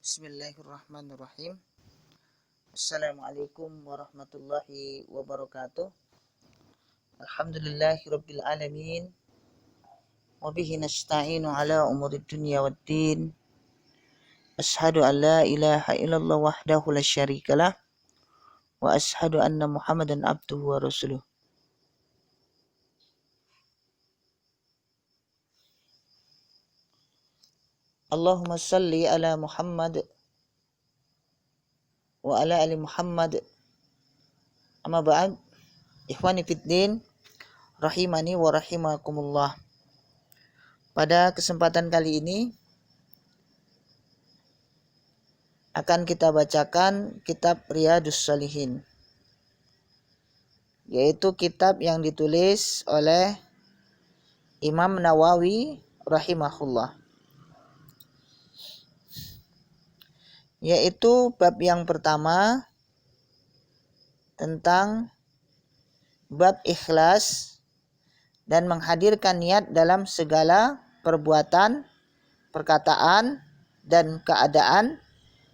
Bismillahirrahmanirrahim. Assalamualaikum warahmatullahi wabarakatuh. Alhamdulillahirabbil alamin. Wa bihi nasta'inu ala umurid dunya waddin. Asyhadu an la ilaha illallah wahdahu la syarikalah wa asyhadu anna Muhammadan abduhu wa rasuluh. Allahumma salli ala Muhammad wa ala ali Muhammad. Amma ba'd. Ikhwani fiddin, rahimani wa rahimakumullah. Pada kesempatan kali ini akan kita bacakan kitab Riyadhus Shalihin, yaitu kitab yang ditulis oleh Imam Nawawi rahimahullah, yaitu bab yang pertama tentang bab ikhlas dan menghadirkan niat dalam segala perbuatan, perkataan, dan keadaan,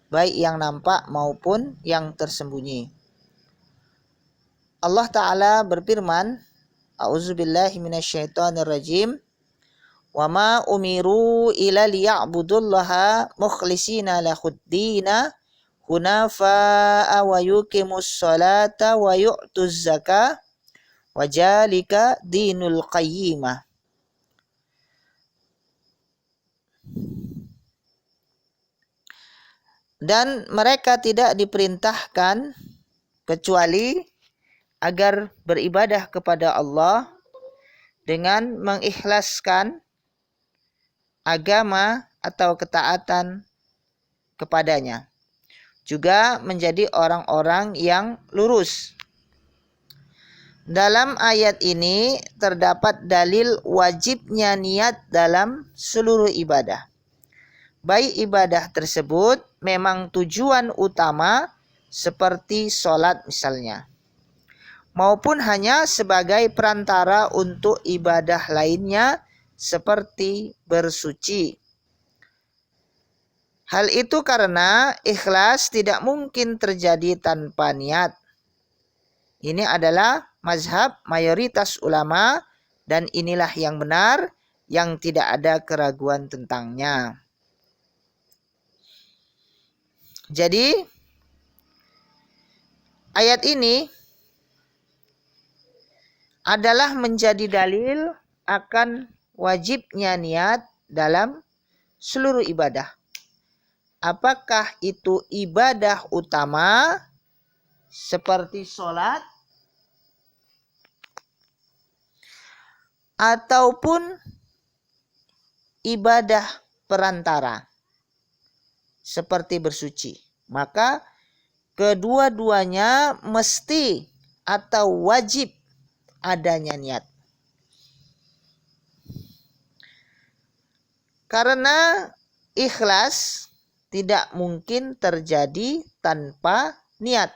baik yang nampak maupun yang tersembunyi. Allah Ta'ala berfirman, A'udzubillahi minasyaitonirrajim, wa ma umiru ila liya'budullaha mukhlishina lahuddina hunafa'a wa yuqimus salata wa yu'tuz zakah wa jalika dinul qayyimah. Dan mereka tidak diperintahkan kecuali agar beribadah kepada Allah dengan mengikhlaskan agama atau ketaatan kepadanya, juga menjadi orang-orang yang lurus. Dalam ayat ini terdapat dalil wajibnya niat dalam seluruh ibadah. Baik ibadah tersebut memang tujuan utama seperti sholat misalnya, maupun hanya sebagai perantara untuk ibadah lainnya seperti bersuci. Hal itu karena ikhlas tidak mungkin terjadi tanpa niat. Ini adalah mazhab mayoritas ulama dan inilah yang benar, yang tidak ada keraguan tentangnya. Jadi ayat ini adalah menjadi dalil akan wajibnya niat dalam seluruh ibadah. Apakah itu ibadah utama seperti sholat, ataupun ibadah perantara seperti bersuci, maka kedua-duanya mesti atau wajib adanya niat. Karena ikhlas tidak mungkin terjadi tanpa niat.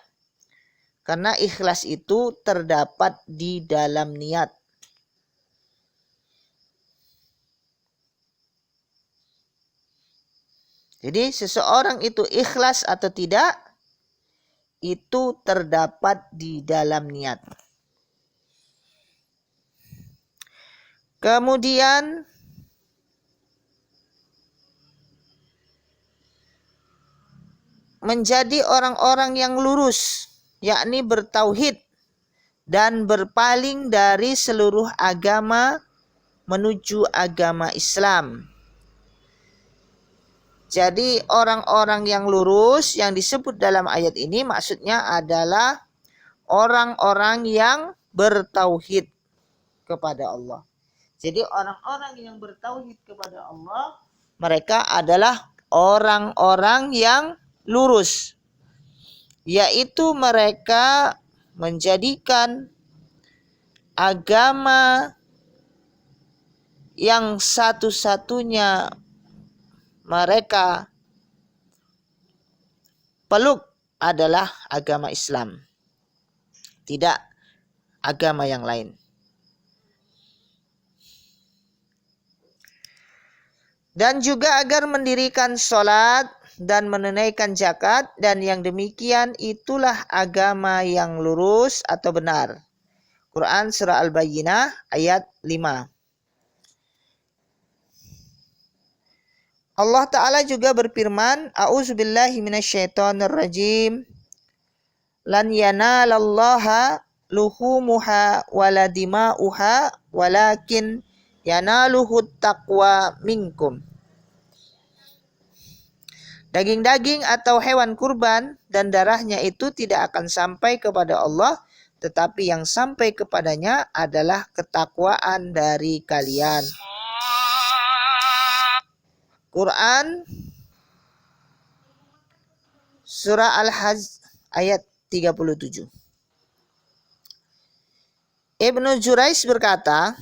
Karena ikhlas itu terdapat di dalam niat. Jadi seseorang itu ikhlas atau tidak, itu terdapat di dalam niat. Kemudian menjadi orang-orang yang lurus, yakni bertauhid dan berpaling dari seluruh agama menuju agama Islam. Jadi orang-orang yang lurus yang disebut dalam ayat ini maksudnya adalah orang-orang yang bertauhid kepada Allah. Jadi orang-orang yang bertauhid kepada Allah, mereka adalah orang-orang yang lurus, yaitu mereka menjadikan agama yang satu-satunya mereka peluk adalah agama Islam, tidak agama yang lain. Dan juga agar mendirikan sholat dan menunaikan zakat, dan yang demikian itulah agama yang lurus atau benar. Quran Surah Al-Bayyinah ayat 5. Allah Ta'ala juga berfirman, A'udzubillahi minasyaitonirrajim. Lan yanalallaha luhumuha wala dima'uha walakin yanaluhu taqwa minkum. Daging-daging atau hewan kurban dan darahnya itu tidak akan sampai kepada Allah, tetapi yang sampai kepadanya adalah ketakwaan dari kalian. Quran Surah Al-Hajj ayat 37. Ibnu Jurayj berkata,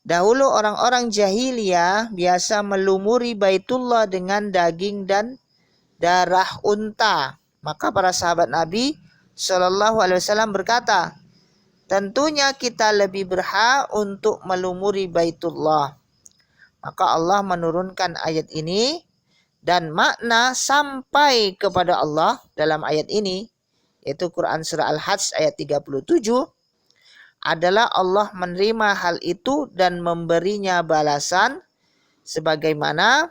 dahulu orang-orang jahiliyah biasa melumuri Baitullah dengan daging dan darah unta. Maka para sahabat Nabi Shallallahu Alaihi Wasallam berkata, tentunya kita lebih berhak untuk melumuri Baitullah. Maka Allah menurunkan ayat ini, dan makna sampai kepada Allah dalam ayat ini, yaitu Quran Surah Al-Hajj ayat 37, adalah Allah menerima hal itu dan memberinya balasan sebagaimana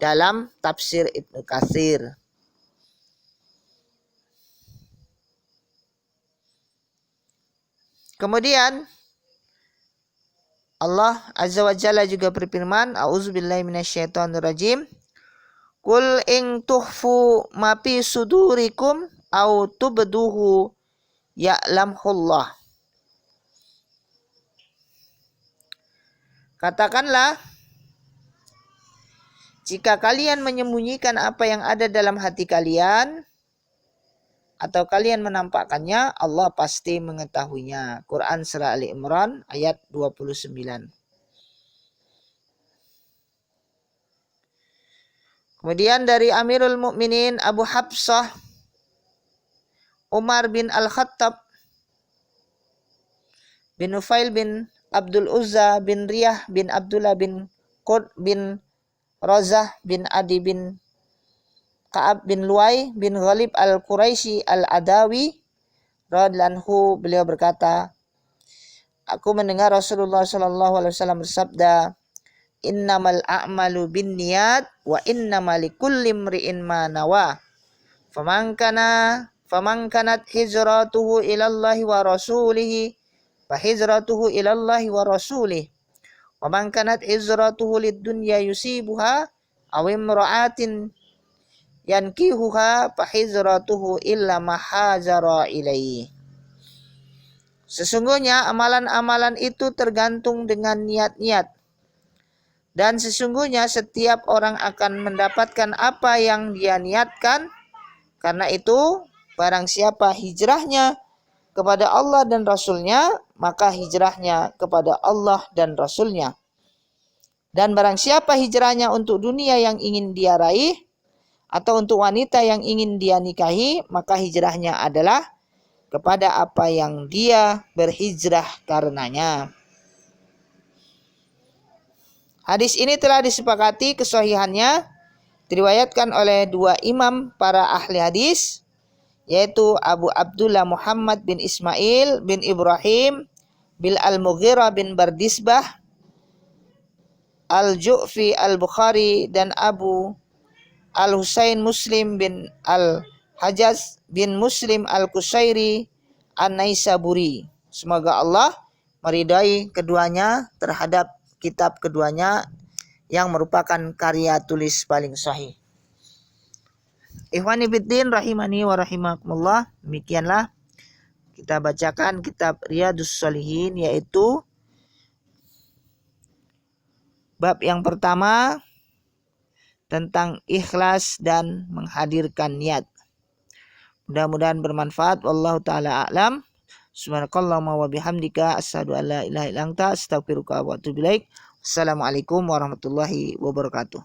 dalam tafsir Ibnu Katsir. Kemudian Allah Azza wa Jalla juga berfirman, A'udzubillahi minasyaitonirrajim. Qul in tuhfu ma fi sudurikum au tubduhu ya'lamullah. Katakanlah, jika kalian menyembunyikan apa yang ada dalam hati kalian atau kalian menampakkannya, Allah pasti mengetahuinya. Quran Surah Ali Imran ayat 29. Kemudian dari Amirul Mukminin Abu Hafsah Umar bin Al-Khattab bin Nufail bin Abdul Uzza bin Riyah bin Abdullah bin Qud bin Razah bin Adi bin Ka'ab bin Luay bin Ghalib al-Quraisy al-Adawi radhiyallahu, beliau berkata, aku mendengar Rasulullah sallallahu alaihi wasallam bersabda, innamal a'malu binniyat wa innamal likulli imri'in ma nawa. Faman kanat hijratuhu ilallahi wa rasulihi fa hijratuhu ilallahi wa rasulih. Wa man kanat hijratuhu lid-dunya yusibuha aw imra'atin yankihuha fa hijratuhu illa ma hajara ilaihi. Sesungguhnya amalan-amalan itu tergantung dengan niat-niat. Dan sesungguhnya setiap orang akan mendapatkan apa yang dia niatkan. Karena itu, barang siapa hijrahnya kepada Allah dan Rasulnya, maka hijrahnya kepada Allah dan Rasulnya. Dan barang siapa hijrahnya untuk dunia yang ingin dia raih, atau untuk wanita yang ingin dia nikahi, maka hijrahnya adalah kepada apa yang dia berhijrah karenanya. Hadis ini telah disepakati kesahihannya, diriwayatkan oleh dua imam para ahli hadis, yaitu Abu Abdullah Muhammad bin Ismail bin Ibrahim bin Al-Mughirah bin Bardisbah Al-Ju'fi Al-Bukhari dan Abu Al-Husain Muslim bin Al-Hajjaj bin Muslim Al-Qusairi An-Naisaburi. Semoga Allah meridai keduanya terhadap kitab keduanya yang merupakan karya tulis paling sahih. Ikhwani fiddin rahimani wa rahimakumullah. Demikianlah kita bacakan kitab Riyadhus Shalihin, yaitu bab yang pertama tentang ikhlas dan menghadirkan niat. Mudah-mudahan bermanfaat. Wallahu taala a'lam. Subhanakallahumma wa bihamdika asyhadu an la ilaha illa anta astaghfiruka wa atubu ilaik. Assalamualaikum warahmatullahi wabarakatuh.